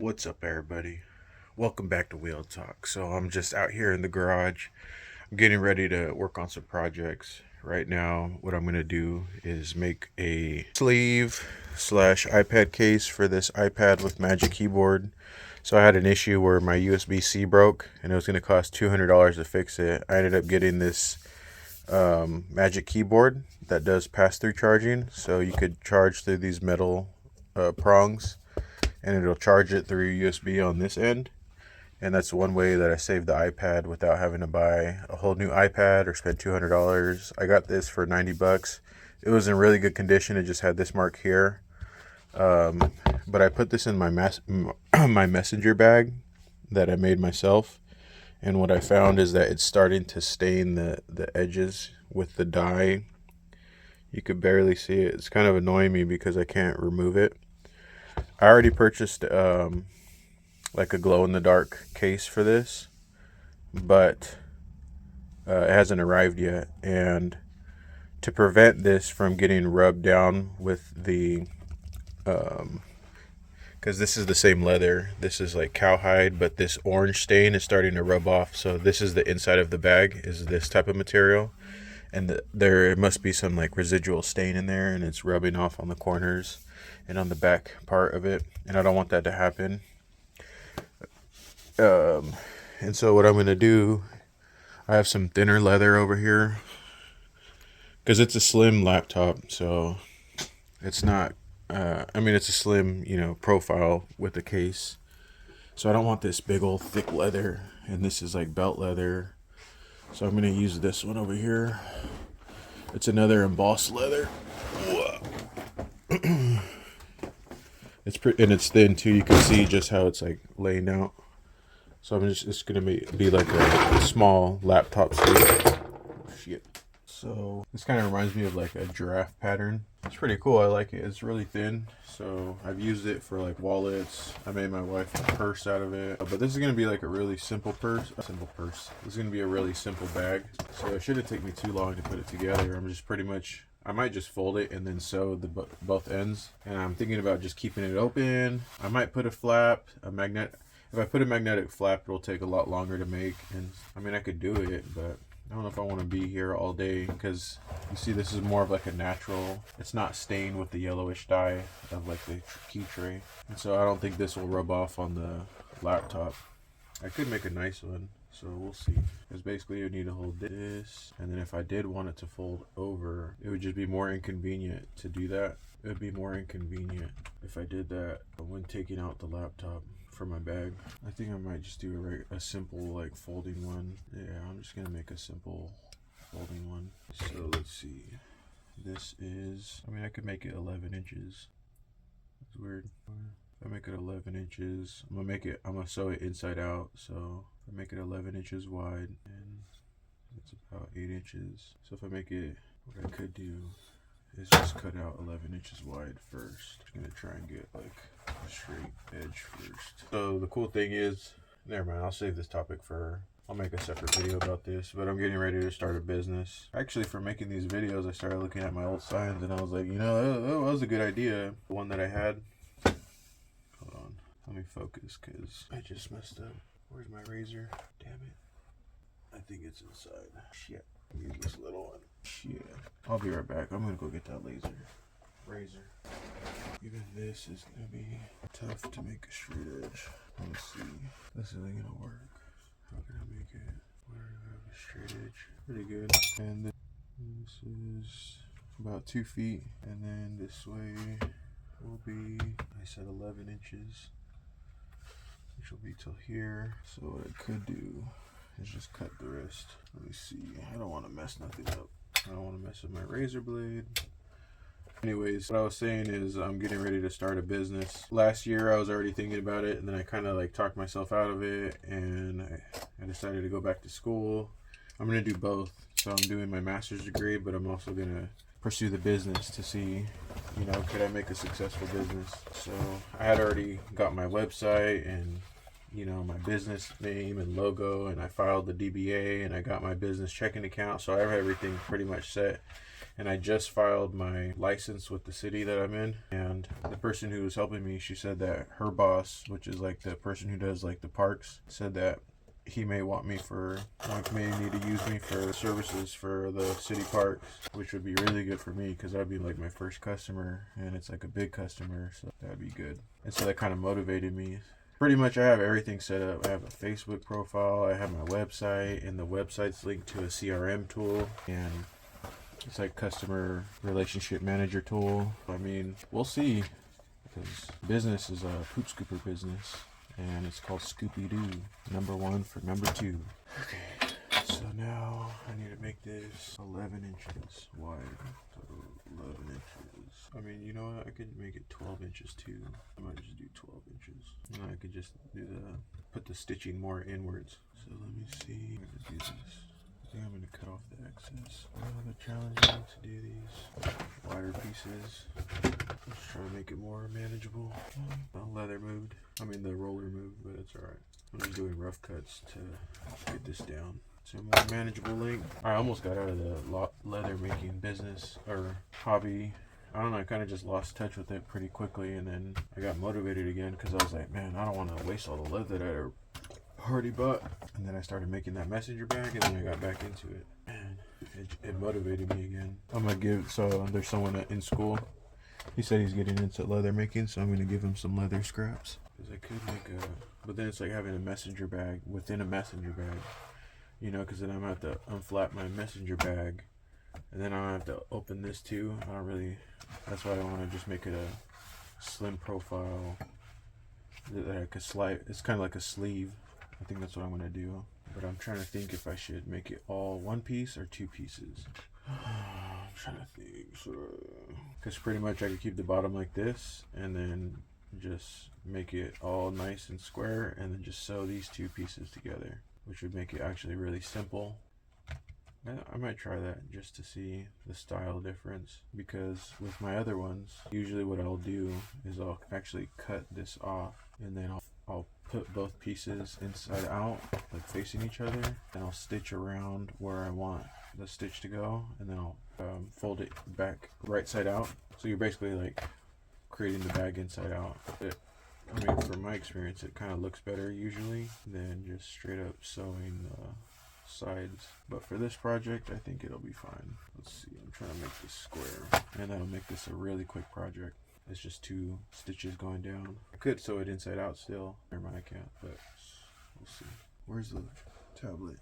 What's up, everybody? Welcome back to Wheel Talk. So I'm just out here in the garage. I'm getting ready to work on some projects. Right now, what I'm gonna do is make a sleeve slash iPad case for this iPad with Magic Keyboard. So I had an issue where my USB-C broke, and it was gonna cost $200 to fix it. I ended up getting this Magic Keyboard that does pass-through charging, so you could charge through these metal prongs and it'll charge it through USB on this end. And that's one way that I saved the iPad without having to buy a whole new iPad or spend $200. I got this for 90 bucks. It was in really good condition. It just had this mark here. But I put this in my my messenger bag that I made myself. And what I found is that it's starting to stain the edges with the dye. You could barely see it. It's kind of annoying me because I can't remove it. I already purchased like a glow in the dark case for this, but it hasn't arrived yet. And to prevent this from getting rubbed down with the because this is the same leather, this is like cowhide, but this orange stain is starting to rub off. So this is the inside of the bag, is this type of material, and there must be some like residual stain in there, and it's rubbing off on the corners and on the back part of it, and I don't want that to happen. And so what I'm gonna do, I have some thinner leather over here because it's a slim laptop, so it's not. I mean, it's a slim, profile with a case. So I don't want this big old thick leather, and this is like belt leather. So I'm gonna use this one over here. It's another embossed leather. And it's thin too. You can see just how it's like laying out. So I'm just gonna be like a small laptop sleeve. Shit. So this kind of reminds me of like a giraffe pattern. It's pretty cool. I like it. It's really thin. So I've used it for like wallets. I made my wife a purse out of it. But this is gonna be like a really simple purse. This is gonna be a really simple bag. So it shouldn't take me too long to put it together. I might just fold it and then sew the both ends. And I'm thinking about just keeping it open. I might put a magnet. If I put a magnetic flap, it'll take a lot longer to make. And I mean, I could do it, but I don't know if I want to be here all day because you see this is more of like a natural. It's not stained with the yellowish dye of like the key tray. And so I don't think this will rub off on the laptop. I could make a nice one, so we'll see. Because basically you need to hold this, and then if I did want it to fold over, it would just be more inconvenient to do that. It would be more inconvenient if I did that when taking out the laptop for my bag. I think I might just do a simple like folding one. Yeah, I'm just gonna make a simple folding one. So let's see. I could make it 11 inches. It's weird. If I make it 11 inches, I'm gonna sew it inside out. So if I make it 11 inches wide, and it's about 8 inches. So if I make it, what I could do is just cut out 11 inches wide first. I'm gonna try and get like a straight edge first. So the cool thing is, never mind, I'll save this topic I'll make a separate video about this, but I'm getting ready to start a business. Actually, for making these videos, I started looking at my old signs and I was like, that was a good idea. The one that I had, hold on, let me focus because I just messed up. Where's my razor? Damn it. I think it's inside. Shit. Use this little one. Shit. I'll be right back. I'm gonna go get that razor. Even this is gonna be tough to make a straight edge. Let's see. This isn't gonna work. How can I make it where I have a straight edge? Pretty good. And this is about 2 feet. And then this way will be, I said 11 inches, which will be till here. So what I could do is just cut the rest. Let me see. I don't want to mess nothing up. I don't want to mess with my razor blade. Anyways, what I was saying is I'm getting ready to start a business. Last year I was already thinking about it, and then I kind of like talked myself out of it, and I decided to go back to school. I'm going to do both. So I'm doing my master's degree, but I'm also going to pursue the business to see, could I make a successful business? So I had already got my website and my business name and logo, and I filed the DBA, and I got my business checking account, so I have everything pretty much set. and I just filed my license with the city that I'm in. And the person who was helping me, she said that her boss, which is like the person who does like the parks, said that he may want me for, like, may need to use me for services for the city parks, which would be really good for me because that'd be like my first customer, and it's like a big customer, so that'd be good. And so that kind of motivated me. Pretty much I have everything set up. I have a Facebook profile, I have my website, and the website's linked to a CRM tool, and it's like customer relationship manager tool. I mean, we'll see, because business is a poop scooper business. And it's called Scooby-Doo. Number 1 for number 2. Okay, so now I need to make this 11 inches wide. So 11 inches. I mean, you know what? I could make it 12 inches too. I might just do 12 inches. And I could just put the stitching more inwards. So let me see. I'm gonna do this. I think I'm gonna cut off the excess. The challenge is to do these wider pieces. Let's try to make it more manageable. The leather moved. I mean the roller moved, but it's alright. I'm just doing rough cuts to get this down to a more manageable length. I almost got out of the leather making business or hobby. I don't know, I kind of just lost touch with it pretty quickly, and then I got motivated again because I was like, man, I don't want to waste all the leather that I already bought. And then I started making that messenger bag, and then I got back into it. Man, it motivated me again. I'm gonna give, so there's someone in school. He said he's getting into leather making, so I'm gonna give him some leather scraps. Because I could make but then it's like having a messenger bag within a messenger bag. You know, because then I'm gonna have to unflap my messenger bag. And then I have to open this too. That's why I want to just make it a slim profile that I could slide. It's kind of like a sleeve. I think that's what I'm gonna do. But I'm trying to think if I should make it all one piece or two pieces. I'm trying to think. Because pretty much I could keep the bottom like this and then just make it all nice and square and then just sew these two pieces together, which would make it actually really simple. I might try that just to see the style difference, because with my other ones, usually what I'll do is I'll actually cut this off and then I'll put both pieces inside out, like facing each other, and I'll stitch around where I want the stitch to go, and then I'll fold it back right side out. So you're basically like creating the bag inside out. I mean, from my experience, it kind of looks better usually than just straight up sewing sides. But for this project, I think it'll be fine. Let's see, I'm trying to make this square, and that'll make this a really quick project. It's just 2 stitches going down. I could sew it inside out still. Never mind, I can't, but we'll see. Where's the tablet?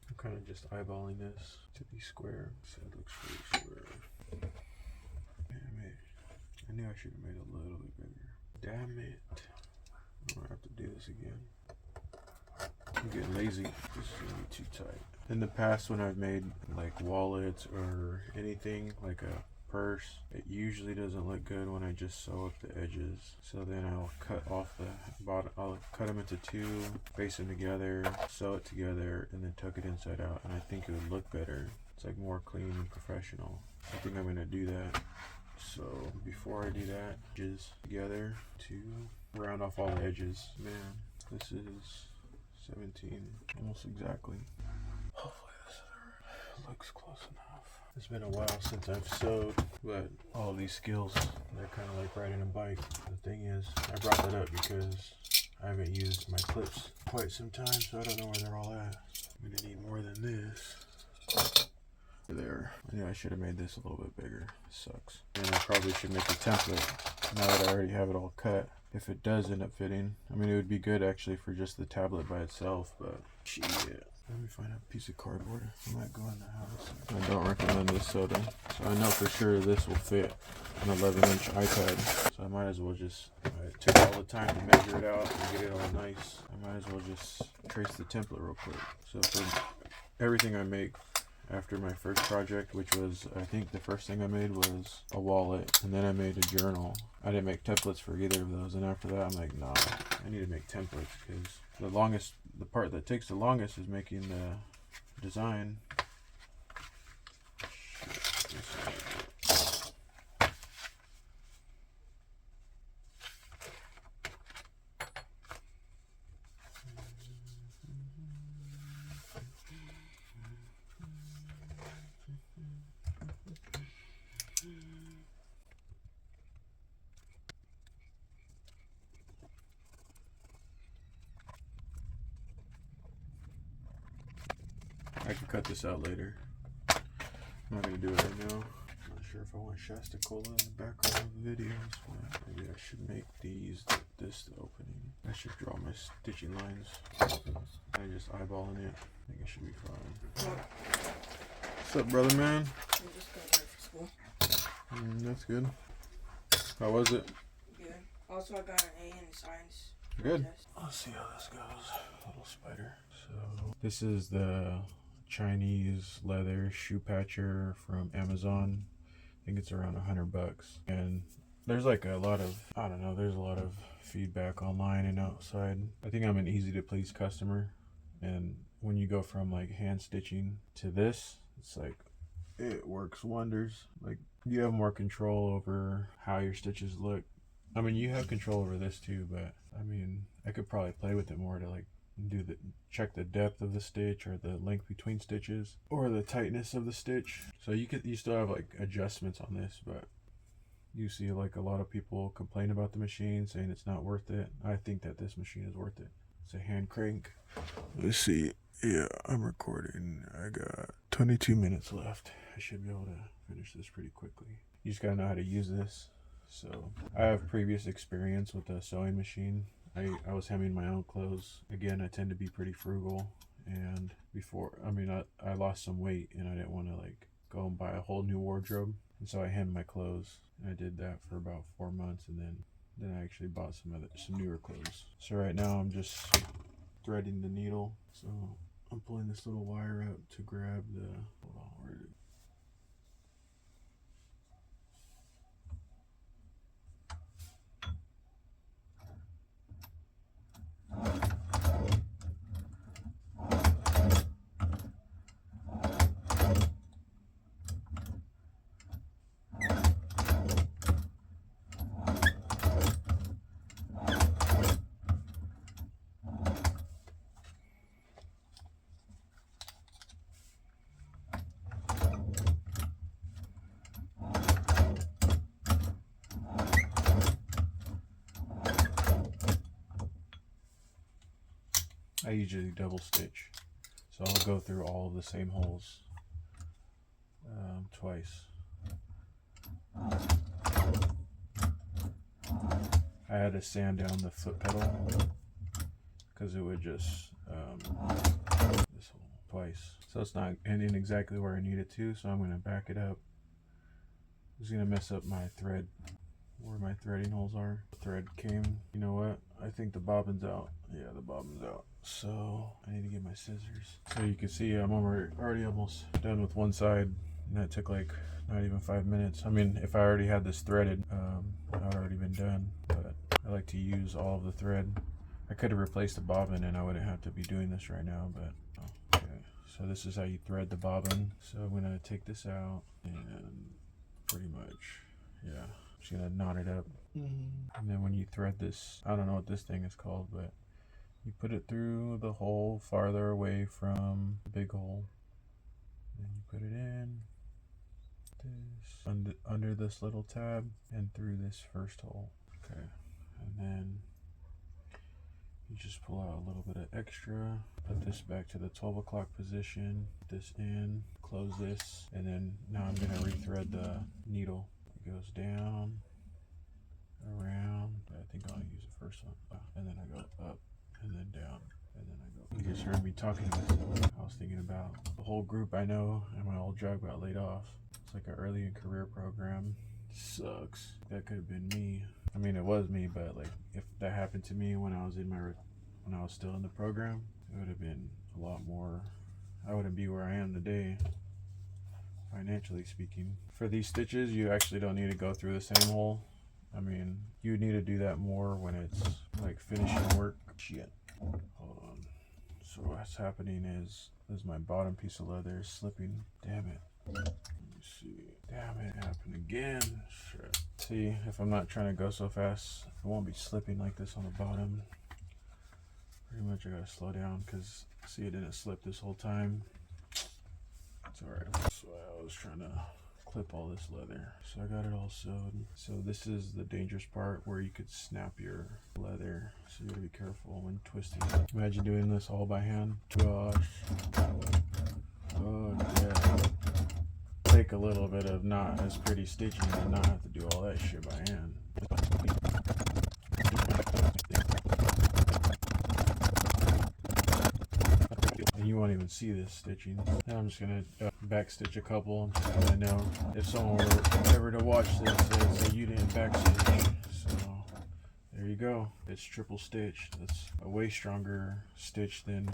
I'm kind of just eyeballing this to be square, so it looks really square. Damn it. I knew I should have made it a little bit bigger. Damn it. I'm gonna have to do this again. I'm getting lazy. This is gonna be too tight. In the past, when I've made like wallets or anything like a purse, it usually doesn't look good when I just sew up the edges. So then I'll cut off the bottom. I'll cut them into 2, face them together, sew it together, and then tuck it inside out. And I think it would look better. It's like more clean and professional. I think I'm gonna do that. So before I do that, edges together to round off all the edges. Man, this is 17, almost exactly. Hopefully this looks close enough. It's been a while since I've sewed, but all of these skills, they're kind of like riding a bike. The thing is, I brought that up because I haven't used my clips quite some time, so I don't know where they're all at. I'm gonna need more than this. There. Yeah, I should have made this a little bit bigger. It sucks. And I probably should make a template now that I already have it all cut. If it does end up fitting. I mean, it would be good actually for just the tablet by itself, but shit. Let me find a piece of cardboard. I might go in the house. I don't recommend this soda. So I know for sure this will fit an 11-inch iPad. So I might as well just, I took all the time to measure it out and get it all nice. I might as well just trace the template real quick. So for everything I make after my first project, which was, I think the first thing I made was a wallet, and then I made a journal. I didn't make templates for either of those, and after that I'm like, nah, I need to make templates, because the part that takes the longest is making the design. cut this out later. I'm not gonna do it right now. I'm not sure if I want Shasta Cola in the background of the videos, but maybe I should make these this the opening. I should draw my stitching lines. I just eyeballing it. I think it should be fine. What's up, brother man? I'm just going back for school. That's good. How was it? Good. Also, I got an A in science. Good. Test. Let's see how this goes. Little spider. So this is the Chinese leather shoe patcher from Amazon. I think it's around $100, and there's like a lot of, I don't know, there's a lot of feedback online and outside. I think I'm an easy to please customer, and when you go from like hand stitching to this, it's like it works wonders. Like you have more control over how your stitches look. I mean, you have control over this too, but I mean, I could probably play with it more to like check the depth of the stitch or the length between stitches or the tightness of the stitch. So you still have like adjustments on this, but you see like a lot of people complain about the machine, saying it's not worth it. I think that this machine is worth it. It's a hand crank. Let's see. Yeah, I'm recording. I got 22 minutes left. I should be able to finish this pretty quickly. You just gotta know how to use this. So I have previous experience with a sewing machine. I was hemming my own clothes. Again, I tend to be pretty frugal, and before, I mean, I lost some weight and I didn't want to like go and buy a whole new wardrobe, and so I hemmed my clothes, and I did that for about 4 months, and then I actually bought some newer clothes. So right now I'm just threading the needle. So I'm pulling this little wire up to grab the, hold on, where did it? I usually double stitch, so I'll go through all of the same holes twice. I had to sand down the foot pedal because it would just this hole twice, so it's not ending exactly where I need it to. So I'm going to back it up. It's going to mess up my thread, where my threading holes are. The thread came, you know what, I think the bobbin's out. Yeah, the bobbin's out, so I need to get my scissors. So you can see I'm already almost done with one side, and that took like not even 5 minutes. I mean, if I already had this threaded, I'd already been done, but I like to use all of the thread. I could have replaced the bobbin and I wouldn't have to be doing this right now, but okay. So this is how you thread the bobbin. So I'm gonna take this out and pretty much, yeah, just gonna knot it up. And then when you thread this, I don't know what this thing is called, but you put it through the hole farther away from the big hole. Then you put it in this under this little tab and through this first hole. Okay, and then you just pull out a little bit of extra, put this back to the 12 o'clock position, put this in, close this, and then now I'm gonna rethread the needle. It goes down, around, I think I'll use the first one, and then I go up, and then down, and then I go. You just heard me talking to myself. I was thinking about the whole group I know and my old job got laid off. It's like an early in career program. Sucks. That could have been me. I mean, it was me, but like if that happened to me when I was still in the program, it would have been a lot more. I wouldn't be where I am today, financially speaking. For these stitches, you actually don't need to go through the same hole. I mean, you need to do that more when it's like finishing work. Shit. Hold on. So what's happening is my bottom piece of leather is slipping. Damn it. Let me see. Damn it, happened again. Shit. See, if I'm not trying to go so fast, it won't be slipping like this on the bottom. Pretty much I gotta slow down because see, it didn't slip this whole time. It's alright. That's why I was trying to clip all this leather. So I got it all sewed. So this is the dangerous part where you could snap your leather. So you gotta be careful when twisting it. Imagine doing this all by hand. Gosh. Oh yeah. Take a little bit of not as pretty stitching and not have to do all that shit by hand. And you won't even see this stitching. Now I'm just gonna back stitch a couple. So I know if someone were ever to watch this, they'd say you didn't back stitch. So there you go. It's triple stitched. That's a way stronger stitch than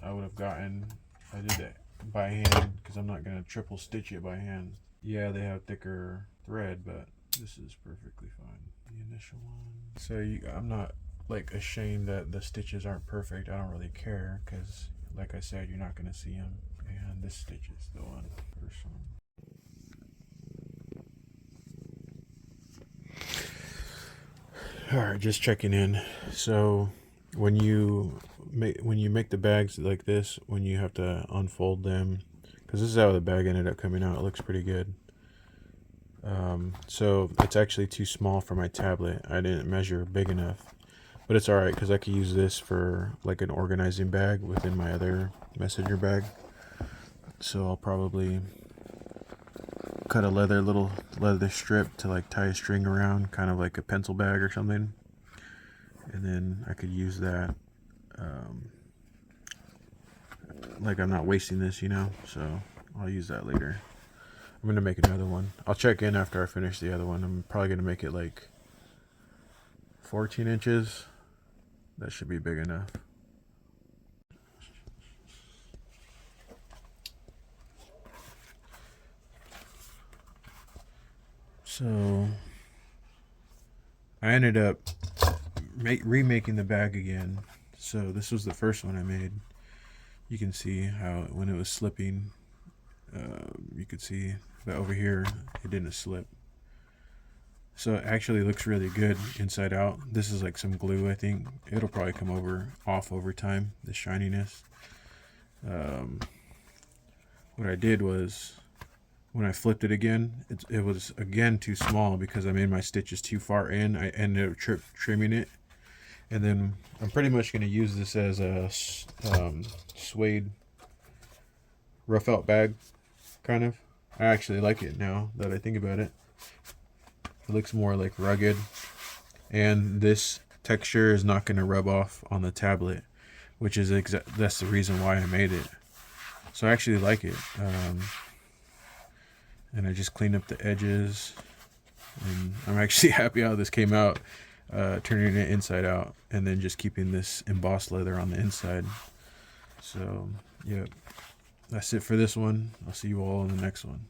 I would have gotten if I did that by hand, because I'm not gonna triple stitch it by hand. Yeah, they have thicker thread, but this is perfectly fine. The initial one. So I'm not like ashamed that the stitches aren't perfect. I don't really care, because like I said, you're not gonna see them. And this stitch is the one. First one. All right, just checking in. So when you make the bags like this, when you have to unfold them, because this is how the bag ended up coming out. It looks pretty good. So it's actually too small for my tablet. I didn't measure big enough, but it's all right because I could use this for like an organizing bag within my other messenger bag. So I'll probably cut a little leather strip to like tie a string around, kind of like a pencil bag or something, and then I could use that. Like I'm not wasting this, you know, so I'll use that later. I'm gonna make another one. I'll check in after I finish the other one. I'm probably gonna make it like 14 inches. That should be big enough. So I ended up remaking the bag again. So this was the first one I made. You can see how when it was slipping, you could see that over here it didn't slip. So it actually looks really good inside out. This is like some glue, I think. It'll probably come off over time, the shininess. What I did was, when I flipped it again, it was again too small because I made my stitches too far in. I ended up trimming it. And then I'm pretty much going to use this as a suede rough out bag, kind of. I actually like it now that I think about it. It looks more like rugged, and this texture is not going to rub off on the tablet, which is that's the reason why I made it. So I actually like it. And I just cleaned up the edges, and I'm actually happy how this came out. Turning it inside out and then just keeping this embossed leather on the inside. So yeah, that's it for this one. I'll see you all in the next one.